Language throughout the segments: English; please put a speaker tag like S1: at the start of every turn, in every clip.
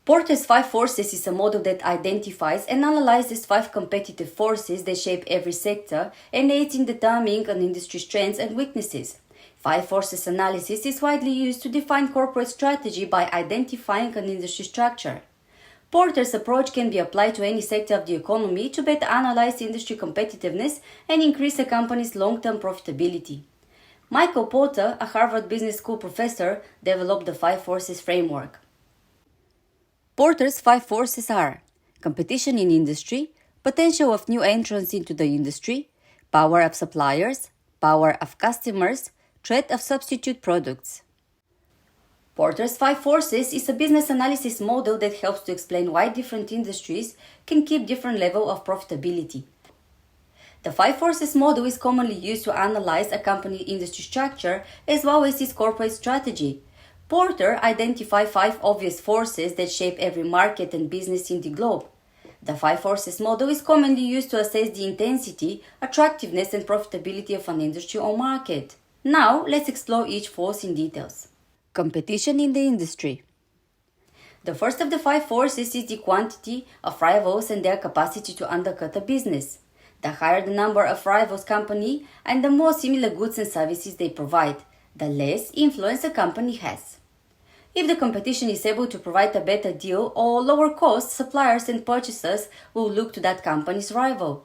S1: Porter's 5 forces is a model that identifies and analyzes 5 competitive forces that shape every sector and aids in determining an industry's strengths and weaknesses. 5 forces analysis is widely used to define corporate strategy by identifying an industry structure. Porter's approach can be applied to any sector of the economy to better analyze industry competitiveness and increase a company's long-term profitability. Michael Porter, a Harvard Business School professor, developed the 5 forces framework. Porter's 5 forces are competition in industry, potential of new entrants into the industry, power of suppliers, power of customers, threat of substitute products. Porter's 5 forces is a business analysis model that helps to explain why different industries can keep different level of profitability. The 5 forces model is commonly used to analyze a company industry structure as well as its corporate strategy. Porter identified 5 obvious forces that shape every market and business in the globe. The 5 forces model is commonly used to assess the intensity, attractiveness, and profitability of an industry or market. Now, let's explore each force in details. Competition in the industry. The first of the 5 forces is the quantity of rivals and their capacity to undercut a business. The higher the number of rivals company and the more similar goods and services they provide, the less influence a company has. If the competition is able to provide a better deal or lower cost, suppliers and purchasers will look to that company's rival.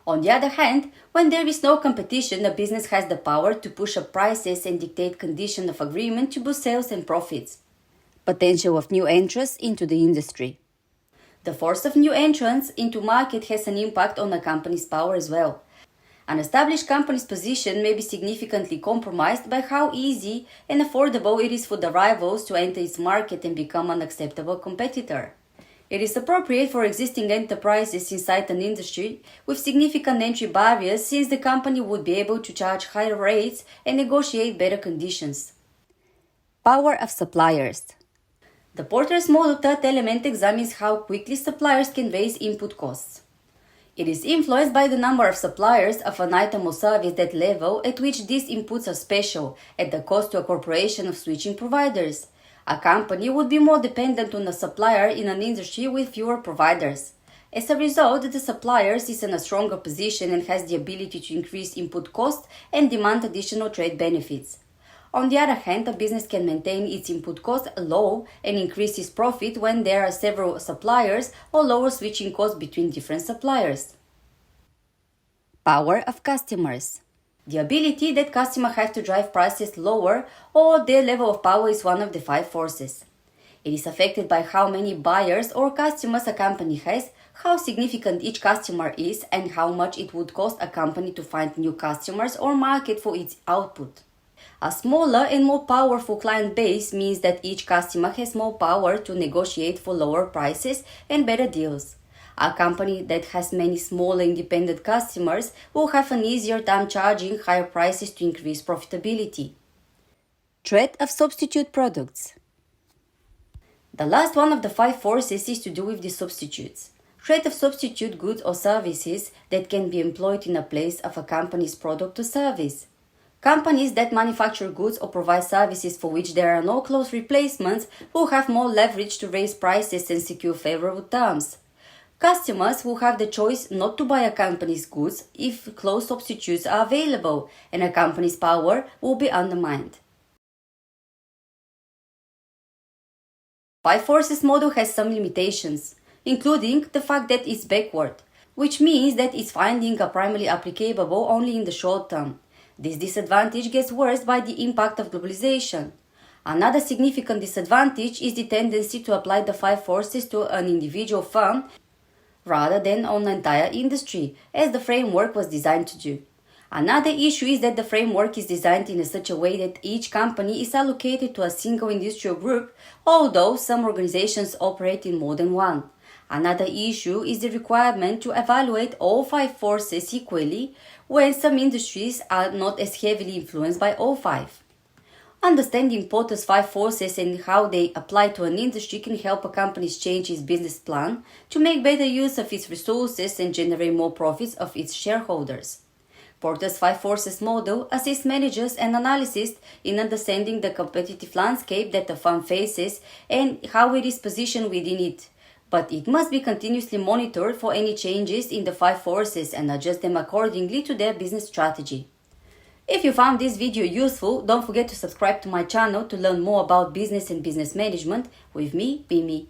S1: On the other hand, when there is no competition, a business has the power to push up prices and dictate conditions of agreement to boost sales and profits. Potential of new entrants into the industry. The force of new entrants into market has an impact on a company's power as well. An established company's position may be significantly compromised by how easy and affordable it is for the rivals to enter its market and become an acceptable competitor. It is appropriate for existing enterprises inside an industry with significant entry barriers, since the company would be able to charge higher rates and negotiate better conditions. Power of suppliers. The Porter's model third element examines how quickly suppliers can raise input costs. It is influenced by the number of suppliers of an item or service, that level at which these inputs are special, at the cost to a corporation of switching providers. A company would be more dependent on a supplier in an industry with fewer providers. As a result, the supplier is in a stronger position and has the ability to increase input costs and demand additional trade benefits. On the other hand, a business can maintain its input costs low and increase its profit when there are several suppliers or lower switching costs between different suppliers. Power of customers. The ability that customers have to drive prices lower or their level of power is one of the 5 forces. It is affected by how many buyers or customers a company has, how significant each customer is, and how much it would cost a company to find new customers or market for its output. A smaller and more powerful client base means that each customer has more power to negotiate for lower prices and better deals. A company that has many smaller independent customers will have an easier time charging higher prices to increase profitability. Threat of substitute products. The last one of the 5 forces is to do with the substitutes. Threat of substitute goods or services that can be employed in a place of a company's product or service. Companies that manufacture goods or provide services for which there are no close replacements will have more leverage to raise prices and secure favorable terms. Customers will have the choice not to buy a company's goods if close substitutes are available, and a company's power will be undermined. 5 forces model has some limitations, including the fact that it's backward, which means that its findings are primarily applicable only in the short term. This disadvantage gets worse by the impact of globalization. Another significant disadvantage is the tendency to apply the 5 forces to an individual firm rather than on an entire industry, as the framework was designed to do. Another issue is that the framework is designed in such a way that each company is allocated to a single industrial group, although some organizations operate in more than one. Another issue is the requirement to evaluate all 5 forces equally when some industries are not as heavily influenced by all 5. Understanding Porter's 5 forces and how they apply to an industry can help a company change its business plan to make better use of its resources and generate more profits of its shareholders. Porter's 5 Forces model assists managers and analysts in understanding the competitive landscape that the firm faces and how it is positioned within it. But it must be continuously monitored for any changes in the 5 forces and adjust them accordingly to their business strategy. If you found this video useful, don't forget to subscribe to my channel to learn more about business and business management with me, Bimi.